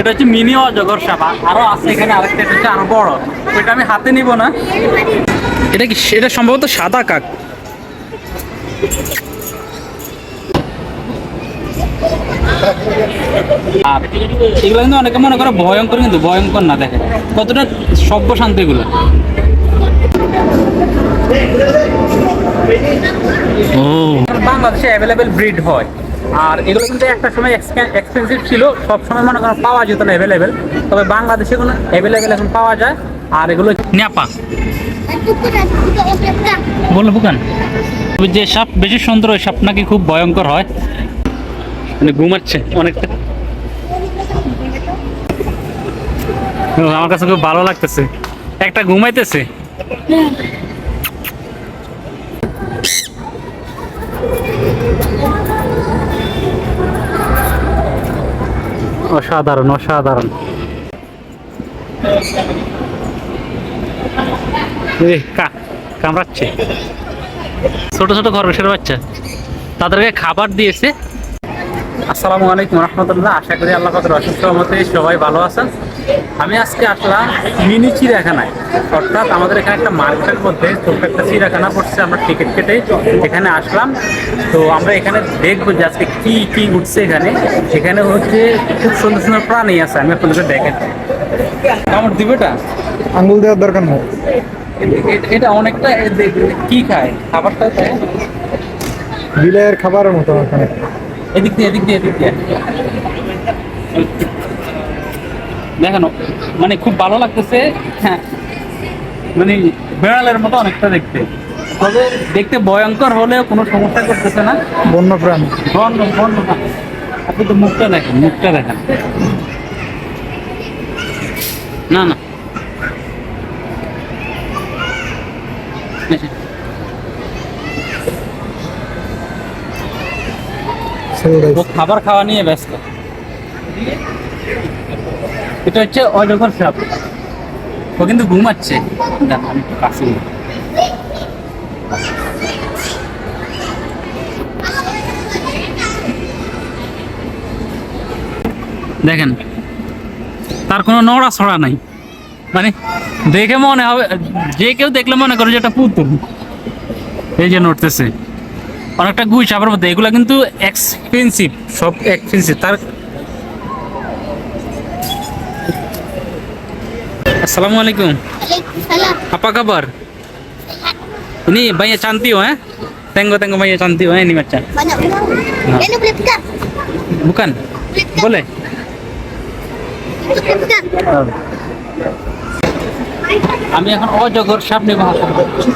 এটা হচ্ছে মিনি অজগর সাপ। আরো আছে এখানে আরেকটা, এটা হচ্ছে আরো বড়। ওইটা আমি হাতে নিব না। এটা কি, এটা সম্ভবত সাদা কাক। আর এগুলো কিন্তু অনেকে মনে করে ভয়ঙ্কর, কিন্তু ভয়ঙ্কর না। দেখেন কতটা সভ্য শান্ত এগুলো। ও, বাংলাদেশে অ্যাভেলেবেল ব্রিড হয়। আর এগুলো কিন্তু একটা সময় এক্সপেন্সিভ ছিল, সব সময় মনে করেন পাওয়া যেত না অ্যাভেলেবেল। তবে বাংলাদেশে এগুলো অ্যাভেলেবেল এখন পাওয়া যায়। আর এগুলো ন্যাপা বললো বুকান। যে সাপ বেশি সুন্দর ওই সাপ নাকি খুব ভয়ঙ্কর হয়। মানে ঘুমাচ্ছে অনেকটা। আমার কাছে খুব ভালো লাগতেছে, একটা ঘুমাইতেছে। অসাধারণ অসাধারণ। কামড়াচ্ছে ছোট ছোট খরগোশের বাচ্চা, তাদেরকে খাবার দিয়েছে। আসসালামু আলাইকুম রহমতুল্লাহ। আশা করি আল্লাহ পাকের অশেষ রহমতে সবাই ভালো আছেন। আমি আজকে আসলাম মিনি চিড়িয়াখানায়, অর্থাৎ আমাদের এখানে একটা মার্কেটের মধ্যে ছোট্ট একটা চিড়িয়াখানা পড়ছে। আমরা টিকিট কেটে এখানে আসলাম। তো আমরা এখানে দেখবো যে আজকে কি কি উঠছে এখানে। এখানে হচ্ছে খুব সুন্দর সুন্দর প্রাণী আছে, আমি আপনাদের দেখেন। কামড় দিবে এটা, আঙ্গুল দেওয়ার দরকার নেই। এটা অনেকটা কি খায়, খাবারটা খায় বিলের খাবারের মতো ওখানে। এদিক দিয়ে এদিক দিয়ে এদিক দিয়ে দেখেন, মানে খুব ভালো লাগতেছে। হ্যাঁ, মানে বেড়ালের মতো অনেকটা দেখতে, তবে দেখতে ভয়ঙ্কর হলেও কোনো সমস্যা করতেছে না। বন্য প্রাণী। আপনি তো মুখটা দেখেন, মুখটা দেখেন। না না, ও খাবার খাওয়া নিয়ে ব্যস্ত। এটা হচ্ছে অজগর সাপ, ও কিন্তু ঘুমাচ্ছে। আমি একটু কাছে নিই। দেখেন তার কোনো নড়া ছড়া নাই, মানে দেখে মনে হবে, যে কেউ দেখলে মনে করে যে এটা পুতুল। এই যে নড়তেছে, অনেকটা গুই সাপের মধ্যে। এগুলা কিন্তু এক্সপেন্সিভ, সব এক্সপেন্সিভ। তার अस्सलाम वालेकुम। apa kabar? Ini banyak cantik oh, tengok banyak cantik oh ini macam. Banyak uang. Ini boleh pegang? Bukan? Boleh? Boleh pegang? আমি এখন অজগর সাপ নিয়ে ভাষা বলছি।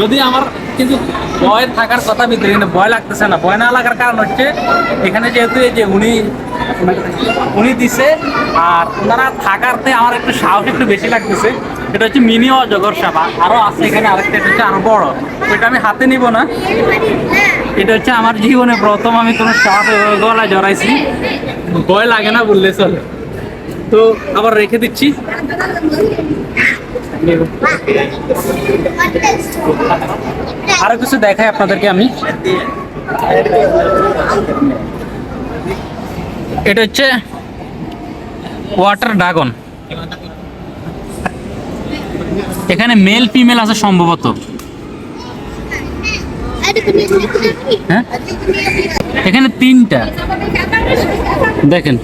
যদি আমার কিন্তু ভয় থাকার কথা ভিতরে, কিন্তু ভয় লাগতেছে না। ভয় না লাগার কারণ হচ্ছে এখানে যেহেতু এই যে উনি দিছে, আর ওনারা থাকারতে আমার একটু সাহস একটু বেশি লাগতেছে। এটা হচ্ছে মিনি অজগর সাপ। আরো আছে এখানে আরেকটা, এটা হচ্ছে আরো বড়। ওইটা আমি হাতে নিব না। এটা হচ্ছে আমার জীবনে প্রথম আমি কোনো সাপ গলায় জড়াইছি। ভয় লাগে না বললে চলে। তো আবার রেখে দিচ্ছি। আরো কিছু দেখাই আপনাদেরকে আমি। এটা হচ্ছে ওয়াটার ড্রাগন। এখানে মেল ফিমেল আছে সম্ভবত। হ্যাঁ, এখানে 3টা দেখেন।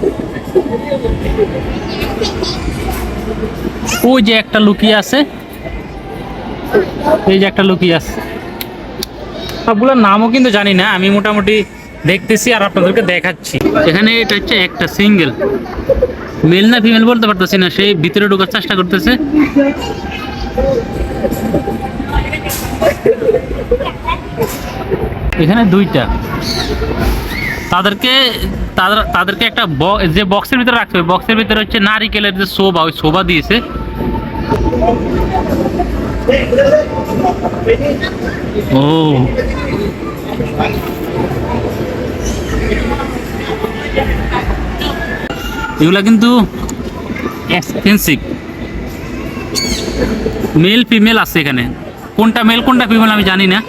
ওই যে একটা লুকিয়ে আছে, এই যে একটা লুকিয়ে আছে। সবগুলোর নামও কিন্তু জানি না, আমি মোটামুটি দেখতেছি আর আপনাদেরকে দেখাচ্ছি। এখানে এটা হচ্ছে একটা সিঙ্গেল, মেল না ফিমেল বলতে পারতেছি না। সেই ভিতরে ঢোকার চেষ্টা করতেছে। এখানে 2টা। তাদেরকে একটা যে বক্সের ভিতরে রাখতে হবে। বক্সের ভিতরে হচ্ছে নারিকেলের যে শোভা, ওই শোভা দিয়েছে। ও, এগুলা কিন্তু এক্সপেন্সিভ। মেল ফিমেল আছে এখানে, কোনটা মেল কোনটা ফিমেল আমি জানি না।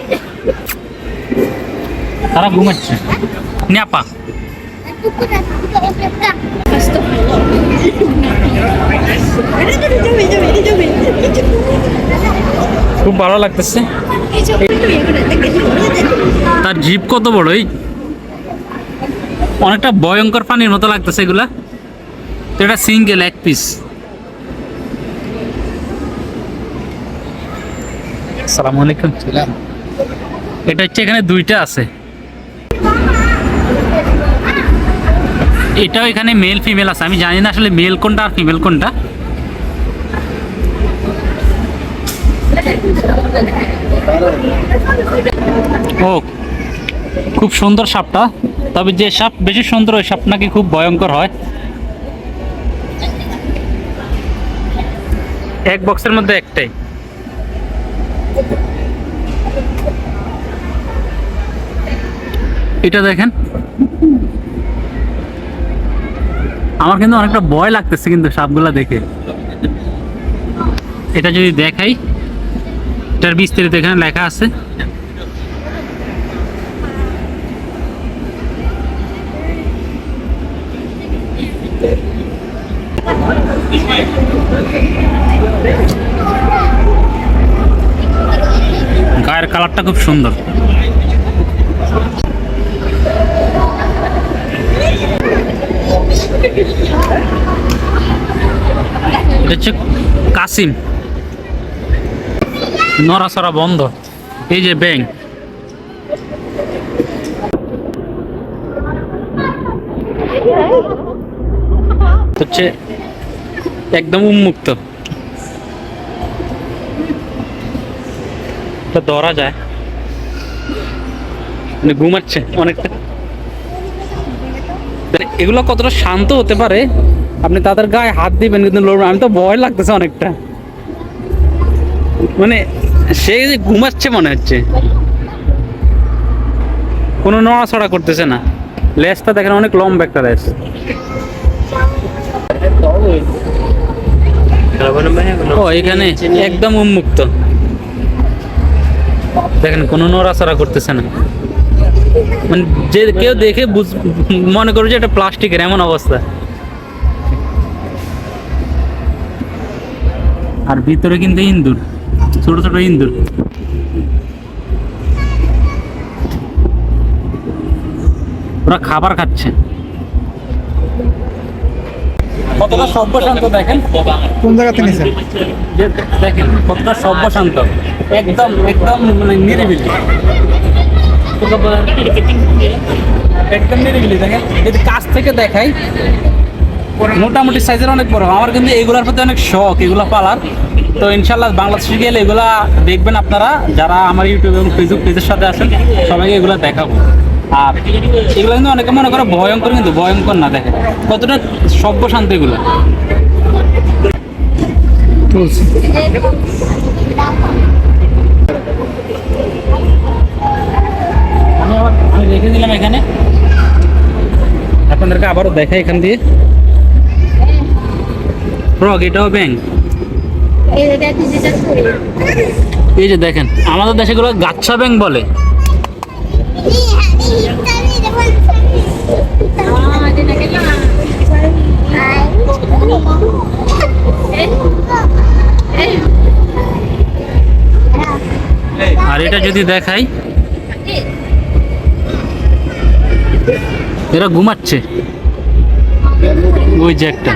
তারা ঘুমাচ্ছে ন্যাপা। খুব ভালো লাগতেছে। তার জিভ কত বড়, এই অনেকটা ভয়ঙ্কর পানির মতো লাগতেছে এগুলা। তো এটা সিঙ্গেল এক পিস। আসসালামু আলাইকুম। এটা হচ্ছে এখানে দুইটা আছে, এটাও এখানে মেল ফিমেল আছে। আমি জানি না আসলে মেল কোনটা আর ফিমেল কোনটা। ও খুব সুন্দর সাপটা, তবে যে সাপ বেশি সুন্দর ওই সাপ নাকি খুব ভয়ঙ্কর হয়। এক বক্সের মধ্যে একটাই। এটা দেখেন, আমার কিন্তু অনেকটা ভয় লাগতেছে কিন্তু সাপগুলা দেখে। এটা যদি দেখাই, এটার বিস্তারিত এখানে লেখা আছে। গায়ের কালারটা খুব সুন্দর। এটা হচ্ছে কাসিম, নড়াচড়া বন্ধ। এই যে ব্যাং, হচ্ছে একদম উন্মুক্ত, ধরা যায়। মানে ঘুমাচ্ছে অনেকটা। এগুলো কতটা শান্ত হতে পারে, আপনি তাদের গায়ে হাত দিবেন কিন্তু লড়বেন। আমি তো ভয় লাগতেছে অনেকটা, মানে সে যে ঘুমাচ্ছে মনে হচ্ছে, কোনো নড়াচড়া করতেছে না। লেজটা দেখেন অনেক লম্বা একটা লেজ। ও এখানে একদম উন্মুক্ত, দেখেন কোনো নড়াচড়া করতেছে না। মানে যে কেউ দেখে মনে করবে যে এটা প্লাস্টিকের, এমন অবস্থা। আর ভিতরে কিন্তু ইন্দুর, ছোট ছোট ইন্দুর। ওরা খাবার খাচ্ছে। কতটা সভ্য শান্ত দেখেন। কোন জায়গাতে নিয়েছেন? দেখেন কতটা সভ্য শান্ত, একদম একদম মানে নিরিবিলি, একদম নিরিবিলি। দেখেন যদি কাছ থেকে দেখাই, মোটামুটি সাইজের অনেক বড়। আমার কিন্তু এগুলার প্রতি অনেক শখ, এগুলা পালার। তো ইনশাল্লাহ বাংলাদেশে গেলে এগুলা দেখবেন আপনারা, যারা আমার ইউটিউব এবং ফেসবুক পেজের সাথে আছেন সবাইকে এগুলা দেখাবো। আর এগুলো কিন্তু অনেকে মনে করে ভয়ঙ্কর, কিন্তু ভয়ঙ্কর না। দেখেন কতটা সভ্য শান্ত এগুলা। আমি রেখে দিলাম এখানে, আপনাদেরকে আবারও দেখাই এখান দিয়ে। ফ্রগ, এটাও ব্যাং। এই যে দেখেন, আমাদের দেশে গুলো গাচ্ছা ব্যাং বলে। আর এটা যদি দেখাই, এরা ঘুমাচ্ছে। ওই যে একটা,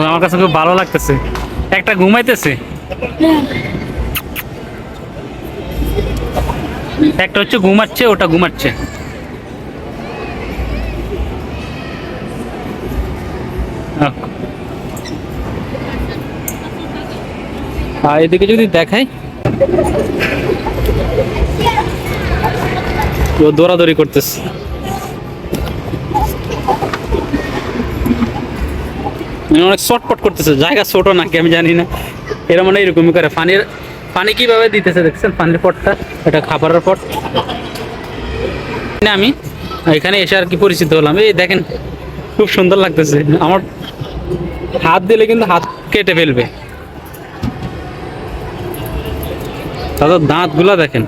আমার কাছে খুব ভালো লাগতেছে। একটা ঘুমাইতেছে, একটা হচ্ছে ঘুমাচ্ছে, ওটা ঘুমাচ্ছে। আর এদিকে যদি দেখাই, ও দৌড়াদৌড়ি করতেছে। অনেক চটপট করতেছে, জায়গা ছোট নাকি আমি জানি না, এরা মানে এরকমই করে। পানি কিভাবে দিতেছে দেখছেন, পানির পটটা, এটা খাবারের পট। আমি এখানে এসে আর কি পরিচিত হলাম, এই দেখেন খুব সুন্দর লাগতেছে। আমার হাত দিলে কিন্তু হাত কেটে ফেলবে, তাদের দাঁত গুলা দেখেন।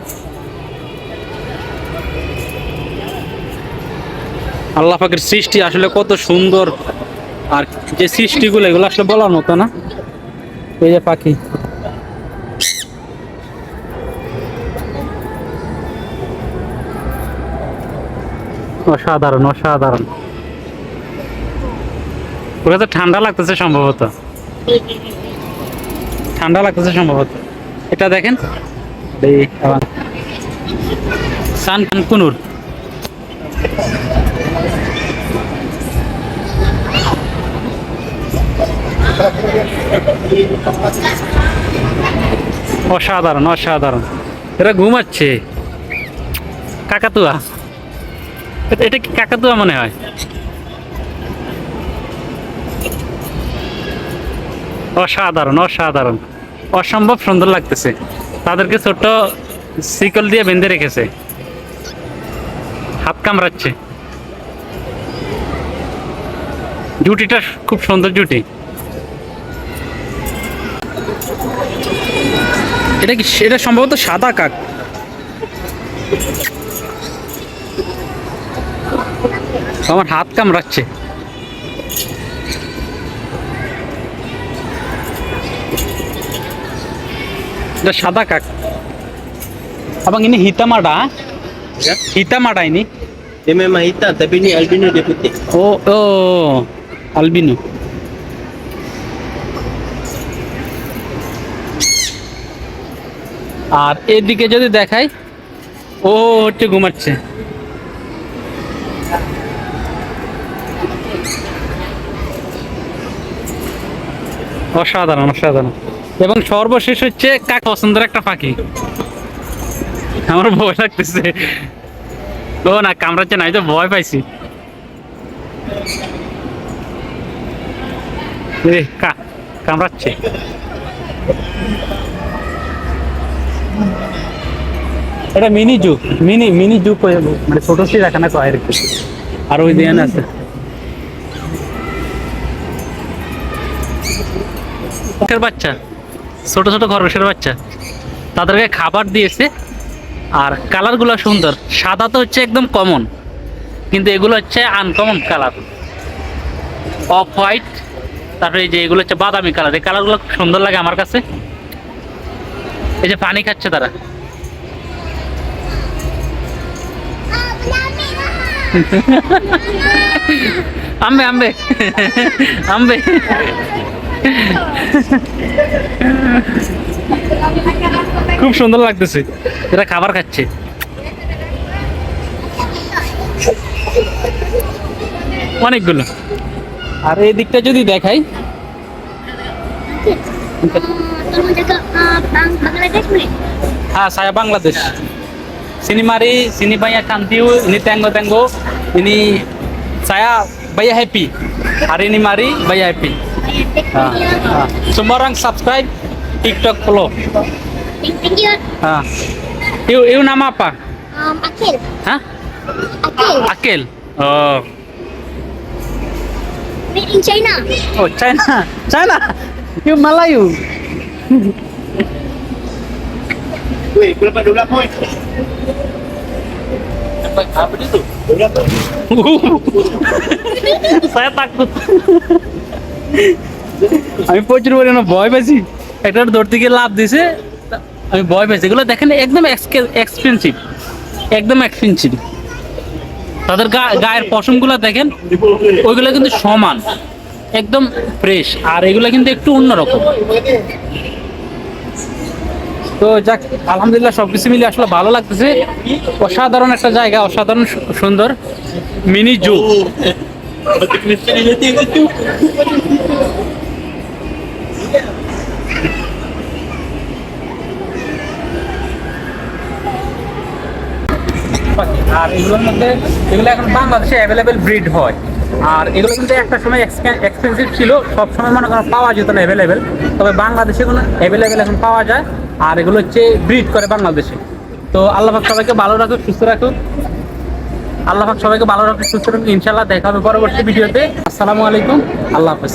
আল্লাহ পাকের সৃষ্টি আসলে কত সুন্দর, আর যে সৃষ্টিগুলো এগুলো আসলে বলার মতো না। এই যে পাখি, অসাধারণ অসাধারণ। ওটা তো ঠান্ডা লাগতেছে সম্ভবত, ঠান্ডা লাগতেছে সম্ভবত। এটা দেখেন সান কুনুর, অসাধারণ অসাধারণ। এরা ঘুমাচ্ছে, কাকাতুয়া, এটা কি কাকাতুয়া মনে হয়? অসাধারণ অসাধারণ, অসম্ভব সুন্দর লাগতেছে। তাদেরকে ছোট্ট শিকল দিয়ে বেঁধে রেখেছে, হাত কামড়াচ্ছে। জুটিটা খুব সুন্দর জুটি। এটা কি, এটা সম্ভবত সাদা কাক। আমার হাত কামড়াচ্ছে। এটা সাদা কাক। Abang ini hitam ada? Ya. Hitam ada ini? Dia memang hitam tapi ni albino dia putih. Oh, oh, albino. আর এদিকে যদি দেখাই, ও হচ্ছে ঘুমাচ্ছে। অসাধারণ অসাধারণ। এবং সর্বশেষ হচ্ছে কাক পছন্দের একটা পাখি। আমার ভয় লাগতেছে। ও না, কামড়াচ্ছে না, আমি তো ভয় পাইছি। কামড়াচ্ছে। এটা মিনি জু, মিনি জু মানে ছোট চিড়িয়াখানা কয় আর কি। আর ওই দিয়ে আছে বাচ্চা, ছোট ছোট খরগোশের বাচ্চা, তাদেরকে খাবার দিয়েছে। আর কালার গুলো সুন্দর, সাদা তো হচ্ছে একদম কমন, কিন্তু এগুলো হচ্ছে আনকমন কালার, অফ হোয়াইট। তারপরে এই যে এগুলো হচ্ছে বাদামি কালার, এই কালার গুলো খুব সুন্দর লাগে আমার কাছে। এই যে পানি খাচ্ছে তারা। আম্বে আম্বে আম্বে। খুব সুন্দর লাগতেছে, এরা খাবার খাচ্ছে। অনেকগুলো। আর এই দিকটা যদি দেখাই, Tolong jaga Bangladesh ni. হ্যাঁ saya Bangladesh. Sini mari, sini banyak cantik, ini tenggo-tenggo, ini saya banyak happy. Hari ini mari banyak happy. Semua orang subscribe, TikTok follow. Thank you. You nama apa? Akil. Hah? Akil. Akil. Oh. Made in China. Oh, China. China. You Melayu. Weh, berapa 12 poin? Apa itu? 12 poin. saya takut। আমি প্রচুর পরিমাণে ভয় পাইছি, একটা ধরতে গিয়ে লাভ দিছে, আমি ভয় পাইছি। এগুলো দেখেন একদম এক্সপেন্সিভ, একদম এক্সপেন্সিভ। তাদের গায়ের পশমগুলো দেখেন, ওইগুলো কিন্তু সমান, একদম ফ্রেশ। আর এগুলো কিন্তু একটু অন্যরকম। তো যাক, আলহামদুলিল্লাহ সবকিছু মিলে আসলে ভালো লাগতেছে। অসাধারণ একটা জায়গা, অসাধারণ সুন্দর mini zoo. Betul mesti dia tengok tu. আর এগুলোর মধ্যে, এগুলো এখন বাংলাদেশে অ্যাভেলেবেল ব্রিড হয়। আর এগুলো কিন্তু একটা সময় এক্সপেন্সিভ ছিল, সব সময় মনে করেন পাওয়া যেত না অ্যাভেলেবেল, তবে বাংলাদেশে কোনো অ্যাভেলেবেল এখন পাওয়া যায়। আর এগুলো হচ্ছে ব্রিড করে বাংলাদেশে। তো আল্লাহ পাক সবাইকে ভালো রাখুক, সুস্থ রাখুক। আল্লাহ পাক সবাইকে ভালো রাখুক, সুস্থ রাখুক। ইনশাআল্লাহ দেখা হবে পরবর্তী ভিডিওতে। আসসালামু আলাইকুম, আল্লাহ হাফেজ।